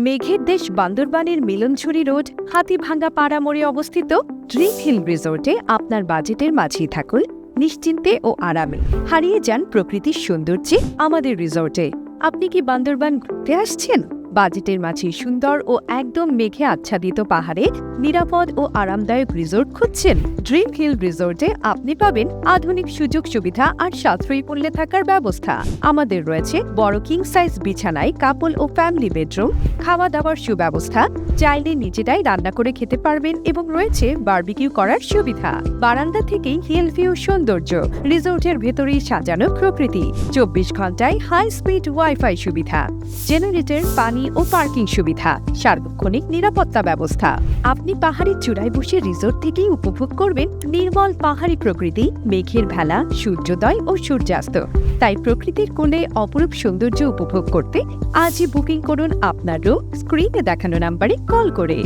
মেঘের দেশ বান্দরবানের মিলনছড়ি রোড হাতিভাঙ্গা পাড়া মোড়ে অবস্থিত ড্রিম হিল রিসোর্টে আপনার বাজেটের মাঝেই থাকুন নিশ্চিন্তে ও আরামে। হারিয়ে যান প্রকৃতির সৌন্দর্যে আমাদের রিসোর্টে। আপনি কি বান্দরবান ঘুরতে আসছেন? বাজেটের মাঝে সুন্দর ও একদম মেঘে আচ্ছাদিত পাহাড়ে নিরাপদ ও আরামদায়ক রিসোর্ট খুঁজছেন? ড্রিম হিল রিসোর্টে আপনি পাবেন আধুনিক সুযোগ সুবিধা আর সাশ্রয়ী মূল্যে থাকার ব্যবস্থা। আমাদের রয়েছে বড় কিং সাইজ বিছানায় কাপল ও ফ্যামিলি বেডরুম, খাওয়া দাওয়ার সুব্যবস্থা, চাইলে নিজেরাই রান্না করে খেতে পারবেন এবং রয়েছে বারবিকিউ করার সুবিধা। বারান্দা থেকেই হিল ভিউ সৌন্দর্য, রিসোর্টের ভেতরেই সাজানো প্রকৃতি, 24 ঘন্টায় হাই স্পিড ওয়াইফাই সুবিধা, জেনারেটর, পানি ও পার্কিং সুবিধা, সার্বক্ষণিক নিরাপত্তা ব্যবস্থা। আপনি পাহাড়ের চূড়ায় বসে রিসোর্ট থেকেই উপভোগ করবেন নির্মল পাহাড়ি প্রকৃতি, মেঘের ভেলা, সূর্যোদয় ও সূর্যাস্ত। তাই প্রকৃতির কোলে অপরূপ সৌন্দর্য উপভোগ করতে আজই বুকিং করুন আপনার রুম স্ক্রিনে দেখানো নাম্বারে কল করে।